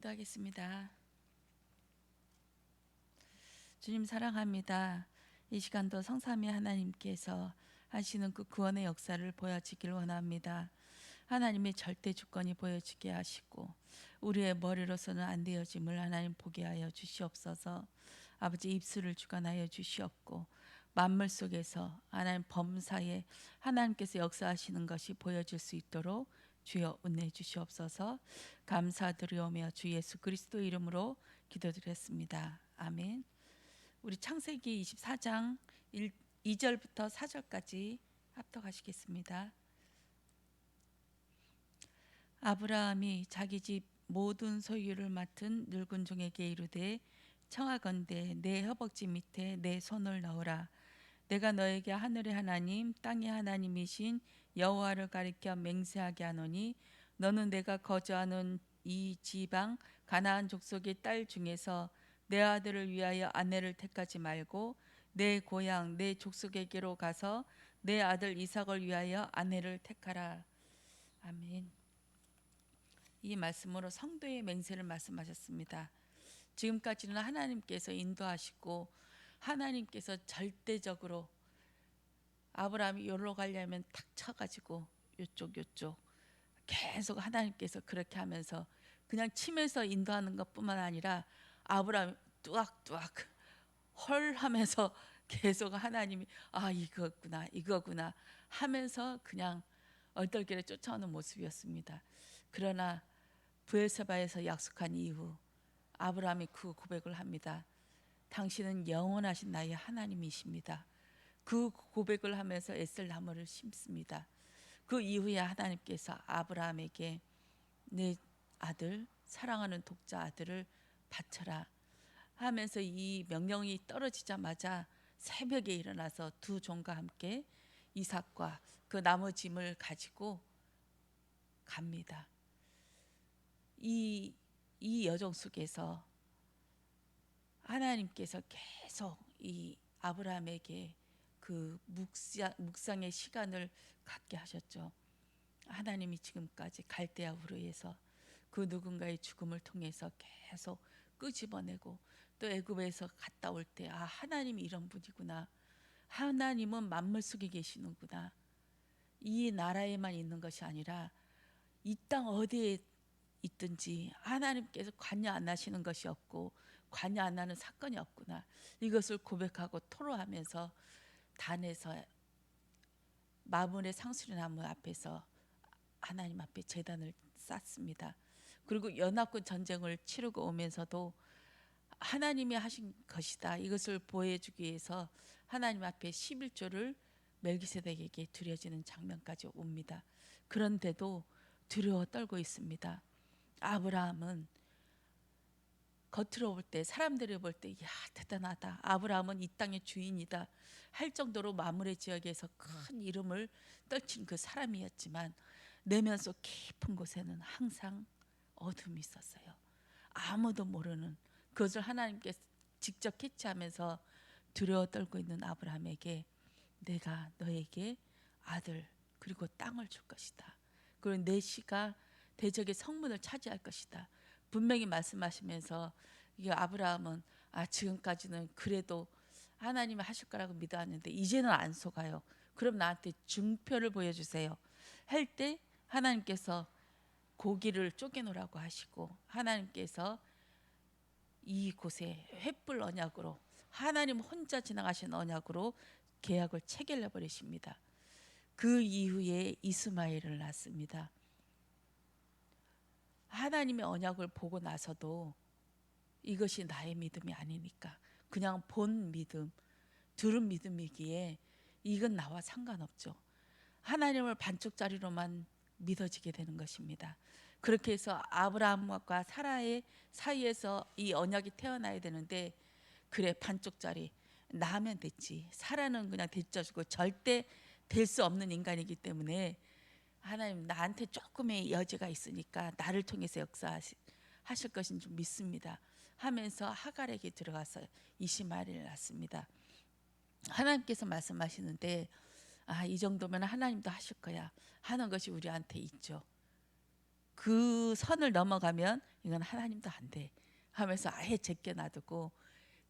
기도하겠습니다. 주님 사랑합니다. 이 시간도 성삼위 하나님께서 하시는 그 구원의 역사를 보여지길 원합니다. 하나님의 절대 주권이 보여지게 하시고 우리의 머리로서는 안 되어짐을 하나님 보게 하여 주시옵소서. 아버지 입술을 주관하여 주시옵고 만물 속에서 하나님 범사에 하나님께서 역사하시는 것이 보여질 수 있도록 주여 은혜 주시옵소서. 감사드리오며 주 예수 그리스도 이름으로 기도드렸습니다. 아멘. 우리 창세기 24장 2절부터 4절까지 합독하시겠습니다. 아브라함이 자기 집 모든 소유를 맡은 늙은 종에게 이르되 청하건대 내 허벅지 밑에 내 손을 넣으라. 내가 너에게 하늘의 하나님 땅의 하나님이신 여호와를 가리켜 맹세하게 하노니 너는 내가 거주하는 이 지방 가나안 족속의 딸 중에서 내 아들을 위하여 아내를 택하지 말고 내 고향 내 족속에게로 가서 내 아들 이삭을 위하여 아내를 택하라. 아멘. 이 말씀으로 성도의 맹세를 말씀하셨습니다. 지금까지는 하나님께서 인도하시고 하나님께서 절대적으로 아브라함이 여기로 가려면 탁 쳐가지고 요쪽 계속 하나님께서 그렇게 하면서 그냥 치면서 인도하는 것뿐만 아니라 아브라함이 뚜악뚜악 헐 하면서 계속 하나님이 이거구나 하면서 그냥 얼떨결에 쫓아오는 모습이었습니다. 그러나 브엘세바에서 약속한 이후 아브라함이 그 고백을 합니다. 당신은 영원하신 나의 하나님이십니다. 그 고백을 하면서 에셀 나무를 심습니다. 그 이후에 하나님께서 아브라함에게 내 아들 사랑하는 독자 아들을 바쳐라 하면서 이 명령이 떨어지자마자 새벽에 일어나서 두 종과 함께 이삭과 그 나무 짐을 가지고 갑니다. 이 여정 속에서 하나님께서 계속 이 아브라함에게 그 묵상의 시간을 갖게 하셨죠. 하나님이 지금까지 갈대아 우르에서 그 누군가의 죽음을 통해서 계속 끄집어내고 또 애굽에서 갔다 올 때 하나님이 이런 분이구나. 하나님은 만물 속에 계시는구나. 이 나라에만 있는 것이 아니라 이 땅 어디에 있든지 하나님께서 관여 안 하시는 것이 없고 관여 안 하는 사건이 없구나. 이것을 고백하고 토로하면서 단에서 마문의 상수리나무 앞에서 하나님 앞에 제단을 쌓습니다. 그리고 연합군 전쟁을 치르고 오면서도 하나님이 하신 것이다. 이것을 보여주기 위해서 하나님 앞에 11조를 멜기세덱에게 드려지는 장면까지 옵니다. 그런데도 두려워 떨고 있습니다. 아브라함은 겉으로 볼 때 사람들이 볼 때 대단하다. 아브라함은 이 땅의 주인이다 할 정도로 마므레 지역에서 큰 이름을 떨친 그 사람이었지만 내면 속 깊은 곳에는 항상 어둠이 있었어요. 아무도 모르는 그것을 하나님께서 직접 캐치하면서 두려워 떨고 있는 아브라함에게 내가 너에게 아들 그리고 땅을 줄 것이다. 그리고 내 씨가 대적의 성문을 차지할 것이다. 분명히 말씀하시면서 이 아브라함은 지금까지는 그래도 하나님이 하실 거라고 믿어왔는데 이제는 안 속아요. 그럼 나한테 증표를 보여주세요. 할 때 하나님께서 고기를 쪼개놓으라고 하시고 하나님께서 이곳에 횃불 언약으로 하나님 혼자 지나가신 언약으로 계약을 체결해 버리십니다. 그 이후에 이스마엘을 낳습니다. 하나님의 언약을 보고 나서도 이것이 나의 믿음이 아니니까 그냥 본 믿음, 들은 믿음이기에 이건 나와 상관없죠. 하나님을 반쪽짜리로만 믿어지게 되는 것입니다. 그렇게 해서 아브라함과 사라의 사이에서 이 언약이 태어나야 되는데 그래 반쪽짜리 나면 됐지. 사라는 그냥 대짜주고 절대 될 수 없는 인간이기 때문에 하나님 나한테 조금의 여지가 있으니까 나를 통해서 역사하실 것인 줄 믿습니다 하면서 하갈에게 들어가서 이시마엘을 낳습니다. 하나님께서 말씀하시는데 이 정도면 하나님도 하실 거야 하는 것이 우리한테 있죠. 그 선을 넘어가면 이건 하나님도 안 돼 하면서 아예 제껴 놔두고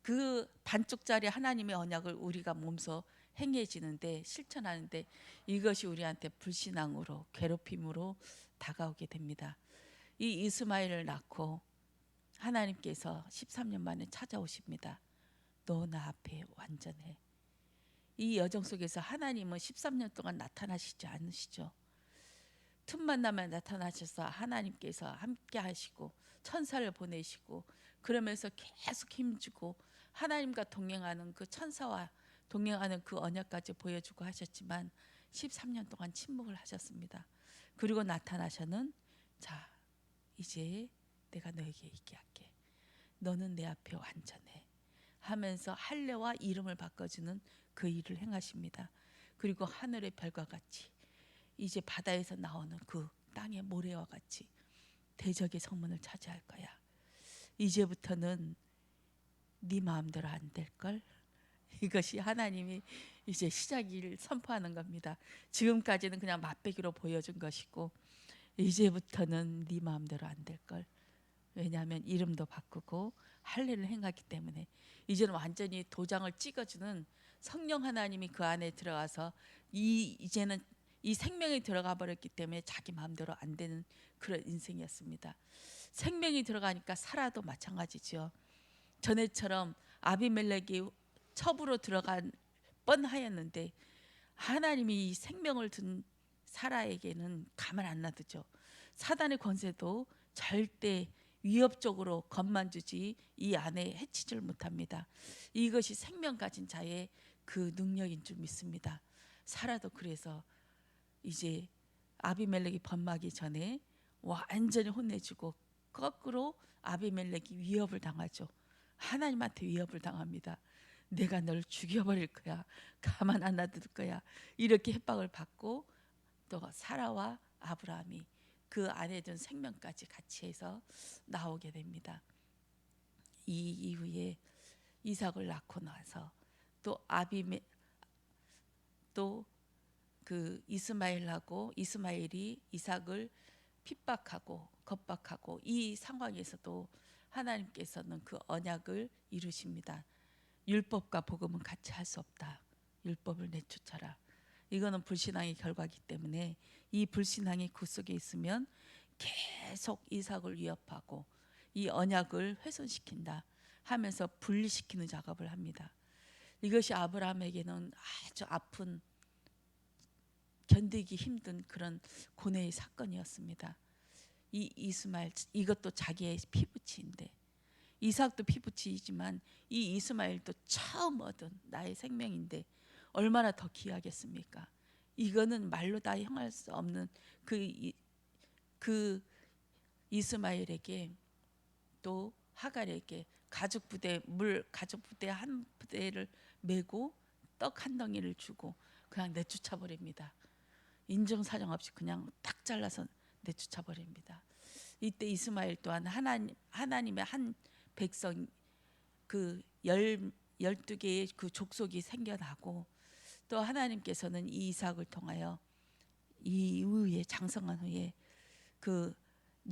그 반쪽짜리 하나님의 언약을 우리가 몸소 행해지는데 실천하는데 이것이 우리한테 불신앙으로 괴롭힘으로 다가오게 됩니다. 이 이스마엘을 낳고 하나님께서 13년 만에 찾아오십니다. 너 나 앞에 완전해. 이 여정 속에서 하나님은 13년 동안 나타나시지 않으시죠. 틈만 나면 나타나셔서 하나님께서 함께 하시고 천사를 보내시고 그러면서 계속 힘주고 하나님과 동행하는 그 천사와 동행하는 그 언약까지 보여주고 하셨지만 13년 동안 침묵을 하셨습니다. 그리고 나타나셔는 자 이제 내가 너에게 얘기할게. 너는 내 앞에 완전해 하면서 할례와 이름을 바꿔주는 그 일을 행하십니다. 그리고 하늘의 별과 같이 이제 바다에서 나오는 그 땅의 모래와 같이 대적의 성문을 차지할 거야. 이제부터는 네 마음대로 안 될 걸. 이것이 하나님이 이제 시작을 선포하는 겁니다. 지금까지는 그냥 맛배기로 보여준 것이고 이제부터는 네 마음대로 안 될 걸. 왜냐하면 이름도 바꾸고 할례를 행하기 때문에 이제는 완전히 도장을 찍어주는 성령 하나님이 그 안에 들어가서 이제는 이 생명이 들어가 버렸기 때문에 자기 마음대로 안 되는 그런 인생이었습니다. 생명이 들어가니까 사라도 마찬가지죠. 전에처럼 아비멜렉이 첩으로 들어간 뻔하였는데 하나님이 이 생명을 둔 사라에게는 가만 안 놔두죠. 사단의 권세도 절대 위협적으로 겁만 주지 이 안에 해치지를 못합니다. 이것이 생명 가진 자의 그 능력인 줄 믿습니다. 사라도 그래서 이제 아비멜렉이 범하기 전에 완전히 혼내주고 거꾸로 아비멜렉이 위협을 당하죠. 하나님한테 위협을 당합니다. 내가 널 죽여버릴 거야. 가만 안 놔둘 거야. 이렇게 협박을 받고 또 사라와 아브라함이 그 안에 든 생명까지 같이 해서 나오게 됩니다. 이 이후에 이삭을 낳고 나서 또 그 이스마엘하고 이스마엘이 이삭을 핍박하고 겁박하고 이 상황에서도 하나님께서는 그 언약을 이루십니다. 율법과 복음은 같이 할 수 없다. 율법을 내쫓아라. 이거는 불신앙의 결과이기 때문에 이 불신앙이 그 속에 있으면 계속 이삭을 위협하고 이 언약을 훼손시킨다 하면서 분리시키는 작업을 합니다. 이것이 아브라함에게는 아주 아픈 견디기 힘든 그런 고뇌의 사건이었습니다. 이 이스마엘 이것도 자기의 피부치인데 이삭도 피부치이지만 이 이스마엘도 처음 얻은 나의 생명인데 얼마나 더 귀하겠습니까? 이거는 말로 다 형할 수 없는 그 이스마엘에게 또 하갈에게 가죽 부대 한 부대를 메고 떡 한 덩이를 주고 그냥 내쫓아 버립니다. 인정사정 없이 그냥 딱 잘라서 내쫓아 버립니다. 이때 이스마엘 또한 하나님의 한 백성 그 12개의 그 족속이 생겨나고 또 하나님께서는 이 이삭을 통하여 이 이후에 장성한 후에 그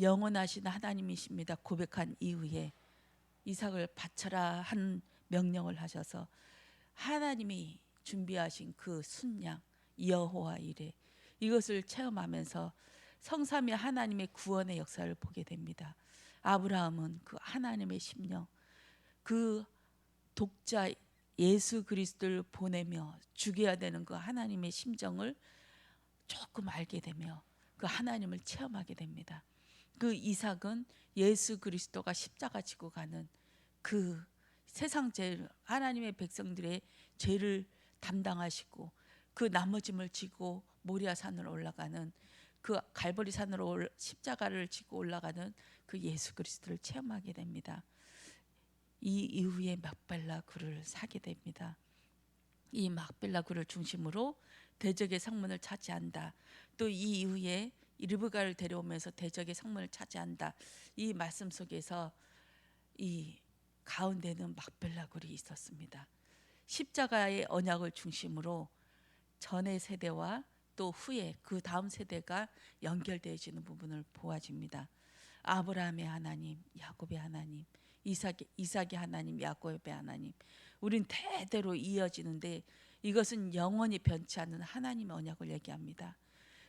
영원하신 하나님이십니다 고백한 이후에 이삭을 바쳐라 한 명령을 하셔서 하나님이 준비하신 그 순양 여호와 이레 이것을 체험하면서 성삼위 하나님의 구원의 역사를 보게 됩니다. 아브라함은 그 하나님의 심령 그 독자 예수 그리스도를 보내며 죽여야 되는 그 하나님의 심정을 조금 알게 되며 그 하나님을 체험하게 됩니다. 그 이삭은 예수 그리스도가 십자가 지고 가는 그 세상 죄 하나님의 백성들의 죄를 담당하시고 그 나머짐을 지고 모리아 산으로 올라가는 그 갈보리 산으로 십자가를 지고 올라가는 그 예수 그리스도를 체험하게 됩니다. 이 이후에 막벨라 굴을 사게 됩니다. 이 막벨라 굴을 중심으로 대적의 성문을 차지한다. 또 이 이후에 리브가를 데려오면서 대적의 성문을 차지한다. 이 말씀 속에서 이 가운데는 막벨라 굴이 있었습니다. 십자가의 언약을 중심으로 전의 세대와 또 후에 그 다음 세대가 연결되어지는 부분을 보아집니다. 아브라함의 하나님, 야곱의 하나님, 이삭의 하나님, 야곱의 하나님, 우린 대대로 이어지는데 이것은 영원히 변치 않는 하나님의 언약을 얘기합니다.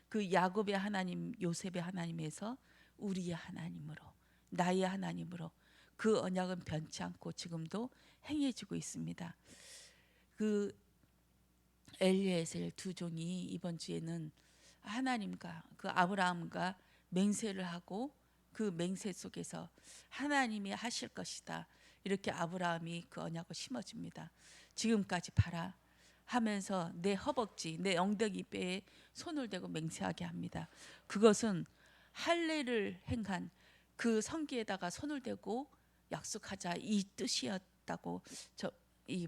그 야곱의 하나님, 요셉의 하나님에서 우리의 하나님으로, 나의 하나님으로 그 언약은 변치 않고 지금도 행해지고 있습니다. 그 엘리에셀 두 종이 이번 주에는 하나님과 그 아브라함과 맹세를 하고 그 맹세 속에서 하나님이 하실 것이다, 이렇게 아브라함이 그 언약을 심어줍니다. 지금까지 봐라 하면서 내 허벅지, 내 엉덩이 뼈에 손을 대고 맹세하게 합니다. 그것은 할례를 행한 그 성기에다가 손을 대고 약속하자, 이 뜻이었다고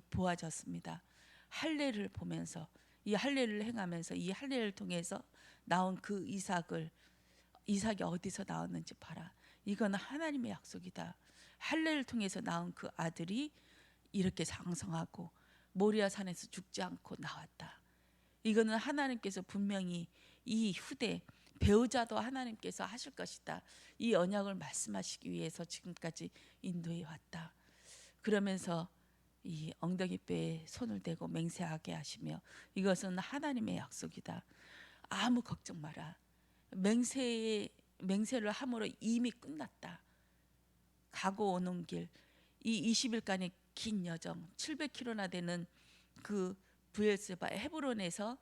보아졌습니다. 할례를 보면서, 이 할례를 행하면서, 이 할례를 통해서 나온 그 이삭이 어디서 나왔는지 봐라. 이건 하나님의 약속이다. 할례를 통해서 나온 그 아들이 이렇게 장성하고 모리아 산에서 죽지 않고 나왔다. 이거는 하나님께서 분명히 이 후대 배우자도 하나님께서 하실 것이다, 이 언약을 말씀하시기 위해서 지금까지 인도해 왔다. 그러면서 이 엉덩이뼈에 손을 대고 맹세하게 하시며, 이것은 하나님의 약속이다. 아무 걱정 마라. 맹세를 함으로 이미 끝났다. 가고 오는 길, 이 20일간의 긴 여정, 700km나 되는 그 브엘세바 헤브론에서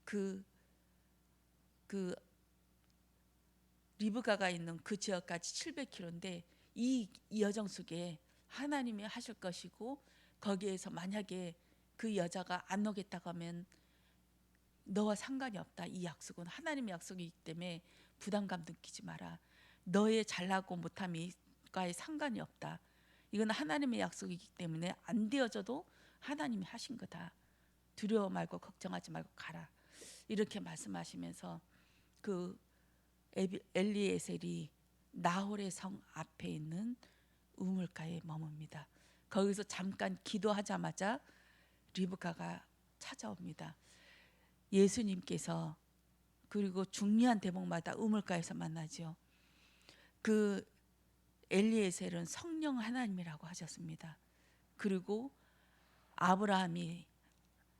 그 리브가가 있는 그 지역까지 700km인데 이 여정 속에 하나님이 하실 것이고, 거기에서 만약에 그 여자가 안 오겠다고 하면 너와 상관이 없다. 이 약속은 하나님의 약속이기 때문에 부담감 느끼지 마라. 너의 잘나고 못함과의 상관이 없다. 이건 하나님의 약속이기 때문에 안 되어져도 하나님이 하신 거다. 두려워 말고 걱정하지 말고 가라. 이렇게 말씀하시면서 그 엘리에셀이 나홀의 성 앞에 있는 우물가에 머뭅니다. 거기서 잠깐 기도하자마자 리브가가 찾아옵니다. 예수님께서, 그리고 중요한 대목마다 우물가에서 만나죠. 그 엘리에셀은 성령 하나님이라고 하셨습니다. 그리고 아브라함이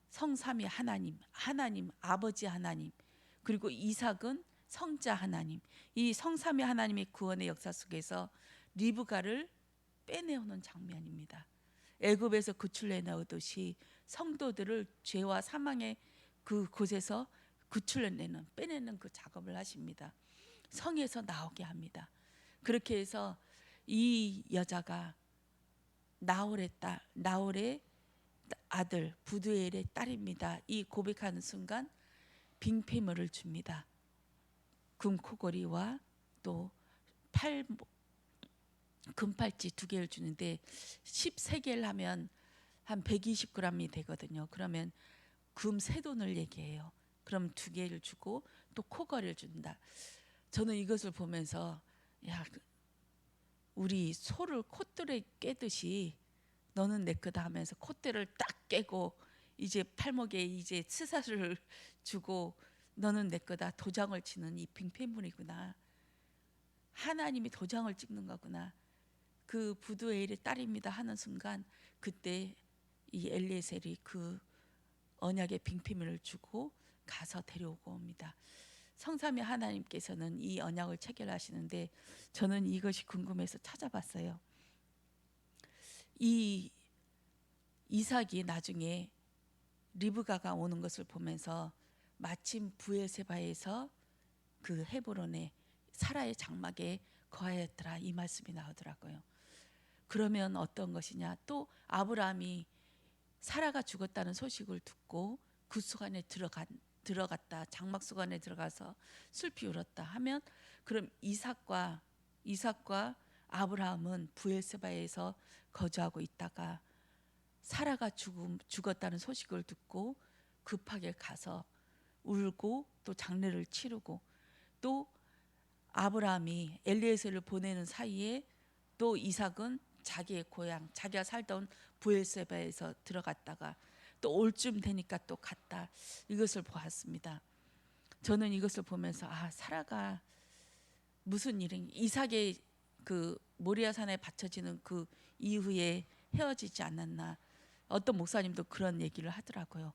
성삼위 하나님 아버지 하나님, 그리고 이삭은 성자 하나님, 이 성삼위 하나님의 구원의 역사 속에서 리브가를 빼내오는 장면입니다. 애굽에서 구출해 넣듯이 성도들을 죄와 사망의 그 곳에서 구출해내는, 빼내는 그 작업을 하십니다. 성에서 나오게 합니다. 그렇게 해서 이 여자가 나홀의 아들 부두엘의 딸입니다. 이 고백하는 순간 빙패물을 줍니다. 금코골이와 또 금팔찌 2개를 주는데 13개를 하면 한 120g이 되거든요. 그러면 금 3돈을 얘기해요. 그럼 2개를 주고 또 코걸이를 준다. 저는 이것을 보면서 야, 우리 소를 콧대를 깨듯이 너는 내 거다 하면서 콧대를 딱 깨고 이제 팔목에 이제 스사를 주고 너는 내 거다 도장을 치는 이 빙패물이구나. 하나님이 도장을 찍는 거구나. 그 부두엘의 딸입니다 하는 순간 그때 이 엘리에셀이 그 언약의 빙패물을 주고 가서 데려오고 옵니다. 성삼위 하나님께서는 이 언약을 체결하시는데 저는 이것이 궁금해서 찾아봤어요. 이 이삭이 나중에 리브가가 오는 것을 보면서 마침 브엘세바에서 그 헤브론에 사라의 장막에 거하였더라, 이 말씀이 나오더라고요. 그러면 어떤 것이냐, 또 아브라함이 사라가 죽었다는 소식을 듣고 그 수간에 들어갔다, 장막 수간에 들어가서 슬피 울었다 하면, 그럼 이삭과 아브라함은 브엘세바에서 거주하고 있다가 사라가 죽었다는 소식을 듣고 급하게 가서 울고 또 장례를 치르고, 또 아브라함이 엘리에셀을 보내는 사이에 또 이삭은 자기의 고향, 자기가 살던 브엘세바에서 들어갔다가 또 올 쯤 되니까 또 갔다, 이것을 보았습니다. 저는 이것을 보면서 사라가 무슨 일인 이삭의 그 모리아산에 바쳐지는 그 이후에 헤어지지 않았나. 어떤 목사님도 그런 얘기를 하더라고요.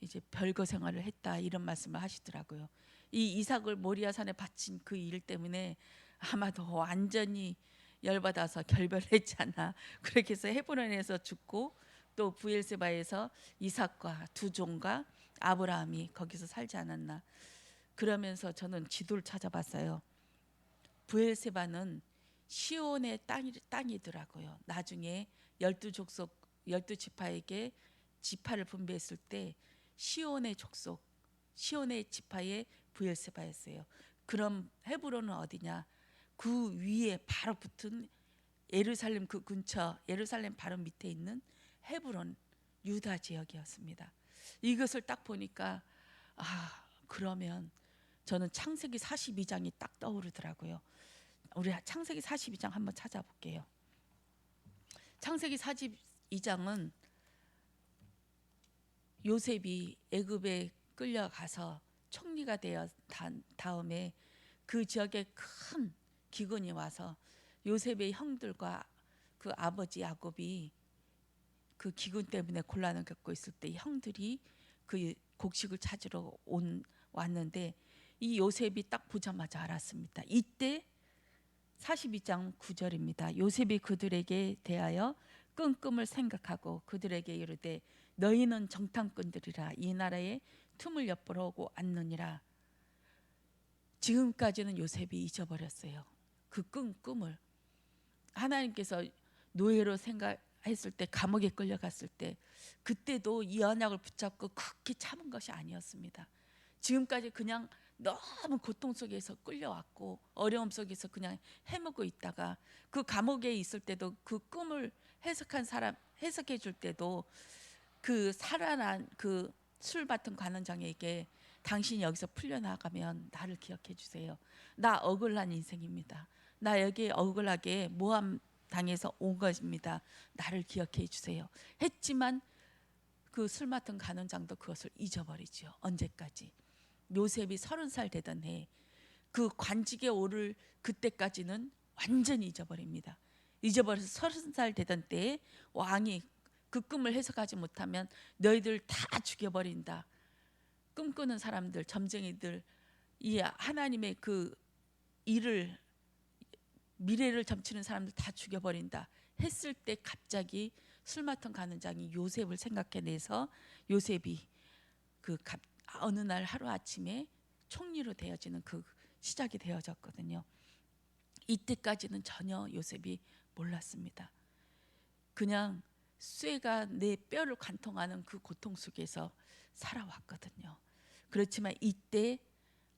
이제 별거 생활을 했다 이런 말씀을 하시더라고요. 이 이삭을 모리아산에 바친 그 일 때문에 아마도 완전히 열받아서 결별했지 않나. 그렇게 해서 헤브론에서 죽고 또 부엘세바에서 이삭과 두 종과 아브라함이 거기서 살지 않았나. 그러면서 저는 지도를 찾아봤어요. 부엘세바는 시온의 땅이더라고요. 나중에 12족속 12지파에게 지파를 분배했을 때 시온의 족속 시온의 지파의 부엘세바였어요. 그럼 헤브론은 어디냐? 그 위에 바로 붙은 예루살렘 그 근처 예루살렘 바로 밑에 있는 헤브론 유다 지역이었습니다. 이것을 딱 보니까 그러면 저는 창세기 42장이 딱 떠오르더라고요. 우리 창세기 42장 한번 찾아볼게요. 창세기 42장은 요셉이 애굽에 끌려가서 총리가 되어 다음에 그 지역에 큰 기근이 와서 요셉의 형들과 그 아버지 야곱이 그 기근 때문에 곤란을 겪고 있을 때 형들이 그 곡식을 찾으러 왔는데 이 요셉이 딱 보자마자 알았습니다. 이때 42장 9절입니다. 요셉이 그들에게 대하여 끈끔을 생각하고 그들에게 이르되 너희는 정탐꾼들이라 이 나라에 틈을 엿보러 오고 왔느니라. 지금까지는 요셉이 잊어버렸어요. 그 끈끔을. 하나님께서 노예로 생각했을 때 감옥에 끌려갔을 때 그때도 이 언약을 붙잡고 극히 참은 것이 아니었습니다. 지금까지 그냥 너무 고통 속에서 끌려왔고 어려움 속에서 그냥 헤매고 있다가 그 감옥에 있을 때도 그 꿈을 해석한 사람 해석해 줄 때도 그 살아난 그 술밭은 관원장에게 당신이 여기서 풀려나가면 나를 기억해 주세요. 나 억울한 인생입니다. 나 여기 억울하게 모함 당해서 온 것입니다. 나를 기억해 주세요. 했지만 그 술 맡은 간원장도 그것을 잊어버리죠. 언제까지? 요셉이 30살 되던 해 그 관직에 오를 그때까지는 완전히 잊어버립니다. 잊어버려서 30살 되던 때에 왕이 그 꿈을 해석하지 못하면 너희들 다 죽여버린다. 꿈꾸는 사람들, 점쟁이들, 이 하나님의 그 일을 미래를 점치는 사람들 다 죽여버린다 했을 때 갑자기 술 맡은 간원장이 요셉을 생각해내서 요셉이 어느 날 하루 아침에 총리로 되어지는 그 시작이 되어졌거든요. 이때까지는 전혀 요셉이 몰랐습니다. 그냥 쇠가 내 뼈를 관통하는 그 고통 속에서 살아왔거든요. 그렇지만 이때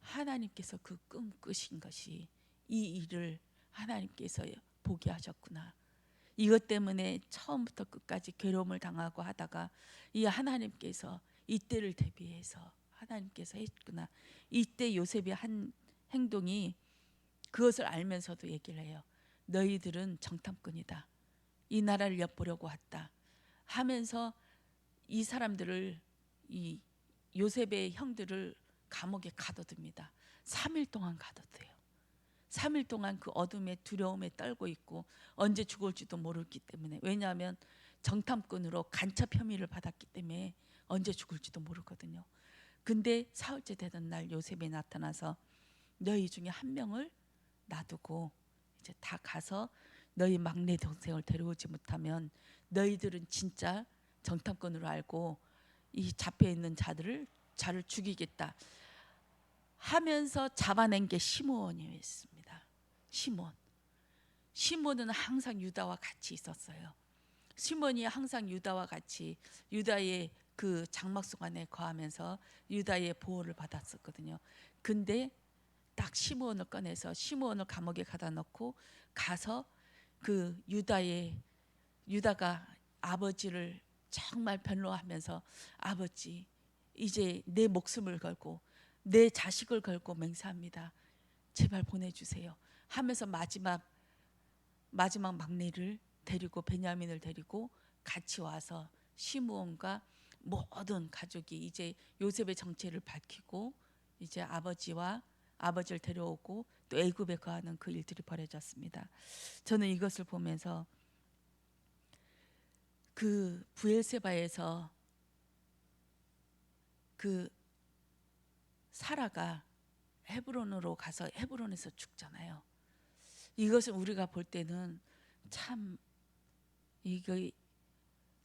하나님께서 그 꿈꾸신 것이 이 일을 하나님께서 보게 하셨구나. 이것 때문에 처음부터 끝까지 괴로움을 당하고 하다가 이 하나님께서 이때를 대비해서 하나님께서 했구나. 이때 요셉이 한 행동이 그것을 알면서도 얘기를 해요. 너희들은 정탐꾼이다. 이 나라를 엿보려고 왔다 하면서 이 사람들을 이 요셉의 형들을 감옥에 가둬둡니다. 3일 동안 가둬둬요. 3일 동안 그 어둠에 두려움에 떨고 있고 언제 죽을지도 모르기 때문에. 왜냐하면 정탐꾼으로 간첩 혐의를 받았기 때문에 언제 죽을지도 모르거든요. 근데 사흘째 되던 날 요셉이 나타나서 너희 중에 한 명을 놔두고 이제 다 가서 너희 막내 동생을 데려오지 못하면 너희들은 진짜 정탐꾼으로 알고 이 잡혀 있는 자를 죽이겠다 하면서 잡아낸 게 시므온이었습니다. 시몬은 항상 유다와 같이 있었어요. 시몬이 항상 유다와 같이 유다의 그 장막속 안에 거하면서 유다의 보호를 받았었거든요. 근데 딱 시므온을 꺼내서 시므온을 감옥에 가다 놓고 가서 그 유다가 아버지를 정말 변로하면서 아버지 이제 내 목숨을 걸고 내 자식을 걸고 맹세합니다. 제발 보내주세요 하면서 마지막 막내를 데리고 베냐민을 데리고 같이 와서 시므온과 모든 가족이 이제 요셉의 정체를 밝히고 이제 아버지를 데려오고 또 애굽에 거하는 그 일들이 벌어졌습니다. 저는 이것을 보면서 그 부엘세바에서 그 사라가 헤브론으로 가서 헤브론에서 죽잖아요. 이것을 우리가 볼 때는 참 이거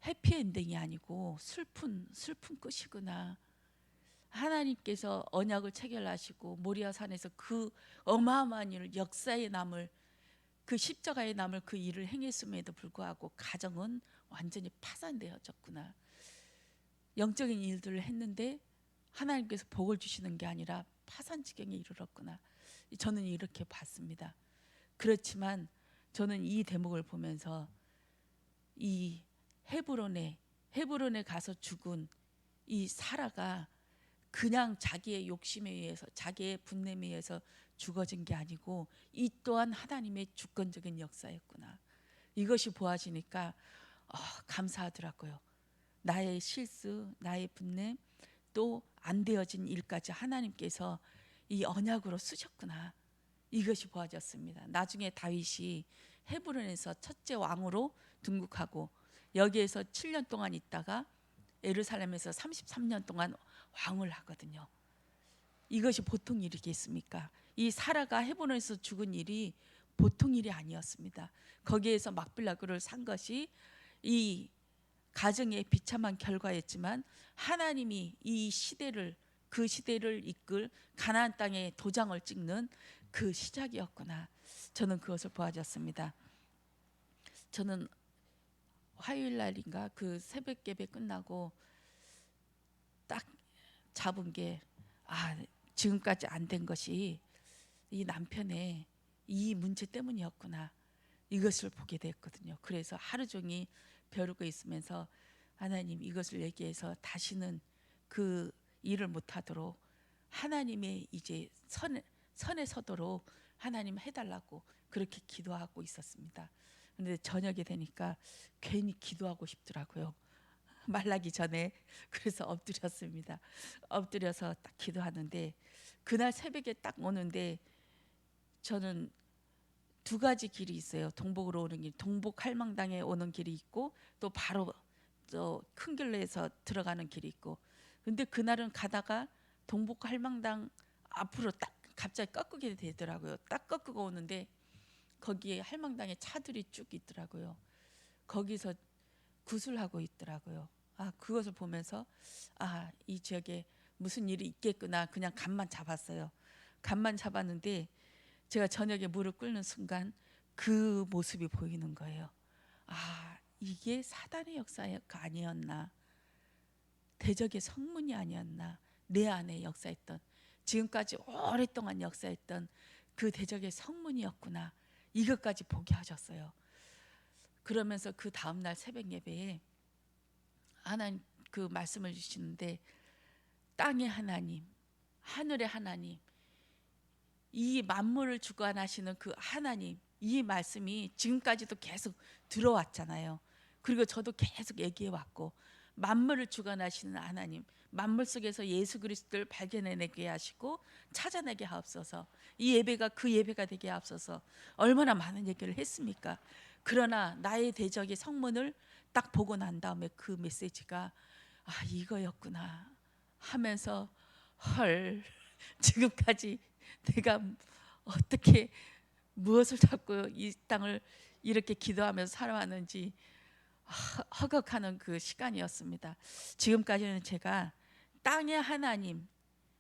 해피엔딩이 아니고 슬픈 끝이구나. 하나님께서 언약을 체결하시고 모리아 산에서 그 어마어마한 일, 역사에 남을 그 십자가에 남을 그 일을 행했음에도 불구하고 가정은 완전히 파산되어졌구나. 영적인 일들을 했는데 하나님께서 복을 주시는 게 아니라 파산 지경에 이르렀구나. 저는 이렇게 봤습니다. 그렇지만 저는 이 대목을 보면서 이 헤브론에 가서 죽은 이 사라가 그냥 자기의 욕심에 의해서 자기의 분냄에 의해서 죽어진 게 아니고 이 또한 하나님의 주권적인 역사였구나. 이것이 보아지니까 감사하더라고요. 나의 실수, 나의 분냄, 또 안 되어진 일까지 하나님께서 이 언약으로 쓰셨구나. 이것이 보아졌습니다. 나중에 다윗이 헤브론에서 첫째 왕으로 등극하고 여기에서 7년 동안 있다가 예루살렘에서 33년 동안 왕을 하거든요. 이것이 보통 일이겠습니까? 이 사라가 헤브론에서 죽은 일이 보통 일이 아니었습니다. 거기에서 막빌라그를 산 것이 이 가정의 비참한 결과였지만 하나님이 이 시대를 그 시대를 이끌 가나안 땅에 도장을 찍는 그 시작이었구나. 저는 그것을 보아졌습니다. 저는 화요일 날인가 그 새벽 예배 끝나고 딱 잡은 게 지금까지 안 된 것이 이 남편의 이 문제 때문이었구나. 이것을 보게 됐거든요. 그래서 하루 종일 벼르고 있으면서 하나님 이것을 얘기해서 다시는 그 일을 못하도록 하나님의 이제 선에 서도록 하나님 해달라고 그렇게 기도하고 있었습니다. 그런데 저녁이 되니까 괜히 기도하고 싶더라고요. 말라기 전에. 그래서 엎드렸습니다. 엎드려서 딱 기도하는데 그날 새벽에 딱 오는데 저는 두 가지 길이 있어요. 동복으로 오는 길, 동복 할망당에 오는 길이 있고 또 바로 저 큰 길로 해서 들어가는 길이 있고. 근데 그날은 가다가 동복 할망당 앞으로 딱 갑자기 꺾이게 되더라고요. 딱 꺾고 오는데 거기에 할망당에 차들이 쭉 있더라고요. 거기서 구슬하고 있더라고요. 그것을 보면서 이 지역에 무슨 일이 있겠구나. 그냥 간만 잡았어요. 간만 잡았는데 제가 저녁에 무릎 꿇는 순간 그 모습이 보이는 거예요. 이게 사단의 역사가 아니었나. 대적의 성문이 아니었나. 내 안에 역사했던, 지금까지 오랫동안 역사했던 그 대적의 성문이었구나. 이것까지 보게 하셨어요. 그러면서 그 다음날 새벽 예배에 하나님 그 말씀을 주시는데 땅의 하나님, 하늘의 하나님, 이 만물을 주관하시는 그 하나님, 이 말씀이 지금까지도 계속 들어왔잖아요. 그리고 저도 계속 얘기해 왔고, 만물을 주관하시는 하나님, 만물 속에서 예수 그리스도를 발견해내게 하시고 찾아내게 하옵소서. 이 예배가 그 예배가 되게 하옵소서. 얼마나 많은 얘기를 했습니까? 그러나 나의 대적의 성문을 딱 보고 난 다음에 그 메시지가 이거였구나 하면서 헐, 지금까지 내가 어떻게 무엇을 잡고 이 땅을 이렇게 기도하면서 살아왔는지 허걱하는 그 시간이었습니다. 지금까지는 제가 땅의 하나님,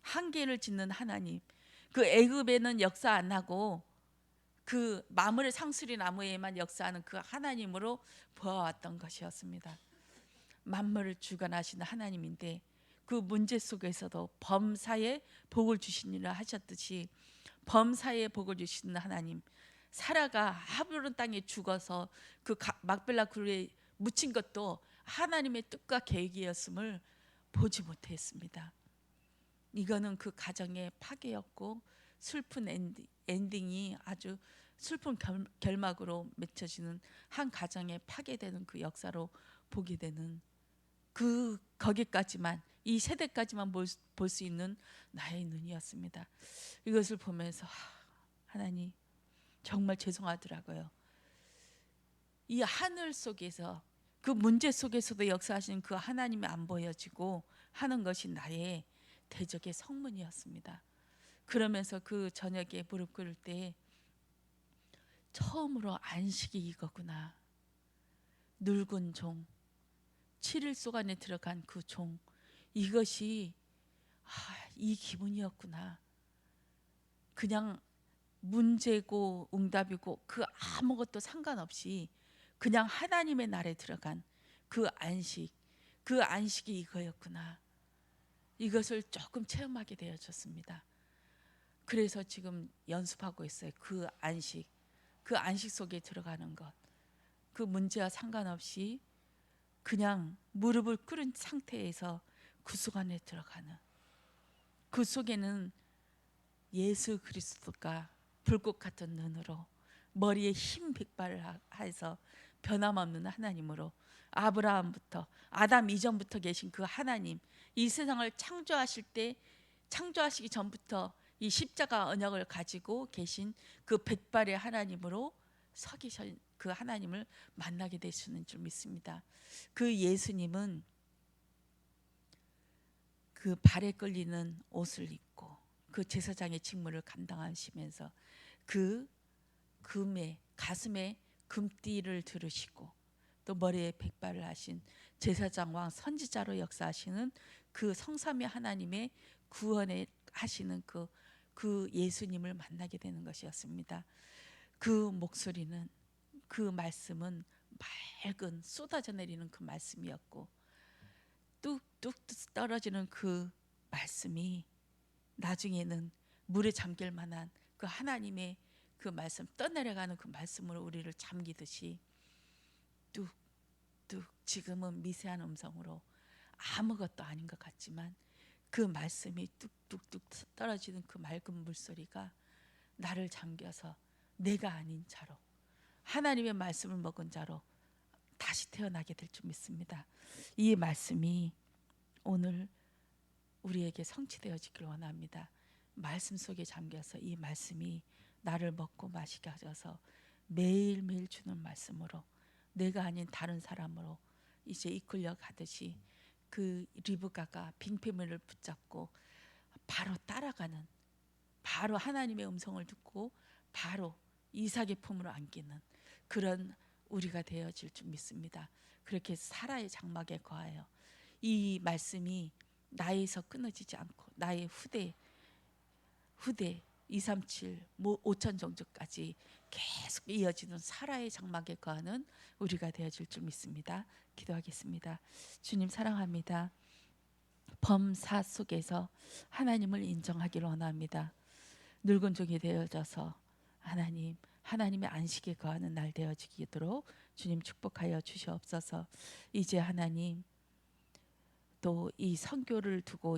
한계를 짓는 하나님, 그 애굽에는 역사 안 하고 그 마물의 상수리 나무에만 역사하는 그 하나님으로 보아왔던 것이었습니다. 만물을 주관하시는 하나님인데 그 문제 속에서도 범사에 복을 주시니라 하셨듯이 범사에 복을 주시는 하나님, 사라가 하브론 땅에 죽어서 그 막벨라 굴에 묻힌 것도 하나님의 뜻과 계획이었음을 보지 못했습니다. 이거는 그 가정의 파괴였고 슬픈 엔딩이 아주 슬픈 결막으로 맺혀지는 한 가정의 파괴되는 그 역사로 보게 되는 거기까지만 이 세대까지만 볼 수 있는 나의 눈이었습니다. 이것을 보면서 하나님 정말 죄송하더라고요. 이 하늘 속에서 그 문제 속에서도 역사하시는 그 하나님이 안 보여지고 하는 것이 나의 대적의 성문이었습니다. 그러면서 그 저녁에 무릎 꿇을 때 처음으로 안식이 이거구나. 늙은 종, 7일 속안에 들어간 그 종, 이것이 이 기분이었구나. 그냥 문제고 응답이고 그 아무것도 상관없이 그냥 하나님의 날에 들어간 그 안식, 그 안식이 이거였구나. 이것을 조금 체험하게 되어졌습니다. 그래서 지금 연습하고 있어요. 그 안식 속에 들어가는 것. 그 문제와 상관없이 그냥 무릎을 꿇은 상태에서 그 속안에 들어가는, 그 속에는 예수 그리스도가 불꽃 같은 눈으로 머리에 흰 백발을 해서 변함없는 하나님으로 아브라함부터 아담 이전부터 계신 그 하나님, 이 세상을 창조하시기 전부터 이 십자가 언약을 가지고 계신 그 백발의 하나님으로 서 계신 그 하나님을 만나게 되시는 줄 믿습니다. 그 예수님은 그 발에 끌리는 옷을 입고 그 제사장의 직무를 감당하시면서 그 가슴에 금띠를 두르시고 또 머리에 백발을 하신 제사장 왕 선지자로 역사하시는 그 성삼위 하나님의 구원에 하시는 그 예수님을 만나게 되는 것이었습니다. 그 목소리는, 그 말씀은 맑은 쏟아져 내리는 그 말씀이었고, 뚝뚝 떨어지는 그 말씀이 나중에는 물에 잠길 만한 그 하나님의 그 말씀, 떠내려가는 그 말씀으로 우리를 잠기듯이 뚝뚝, 지금은 미세한 음성으로 아무것도 아닌 것 같지만 그 말씀이 뚝뚝뚝 떨어지는 그 맑은 물소리가 나를 잠겨서 내가 아닌 자로, 하나님의 말씀을 먹은 자로 다시 태어나게 될 줄 믿습니다. 이 말씀이 오늘 우리에게 성취되어지길 원합니다. 말씀 속에 잠겨서 이 말씀이 나를 먹고 마시게 하셔서 매일매일 주는 말씀으로 내가 아닌 다른 사람으로 이제 이끌려 가듯이 그 리브가가 빙패물을 붙잡고 바로 따라가는, 바로 하나님의 음성을 듣고 바로 이삭의 품으로 안기는 그런 우리가 되어질 줄 믿습니다. 그렇게 사라의 장막에 거하여 이 말씀이 나에서 끊어지지 않고 나의 후대 237, 5천 종족까지 계속 이어지는 사라의 장막에 거하는 우리가 되어질 줄 믿습니다. 기도하겠습니다. 주님 사랑합니다. 범사 속에서 하나님을 인정하기를 원합니다. 늙은 종이 되어져서 하나님의 안식에 거하는 날 되어지도록 주님 축복하여 주시옵소서. 이제 하나님 또 이 선교를 두고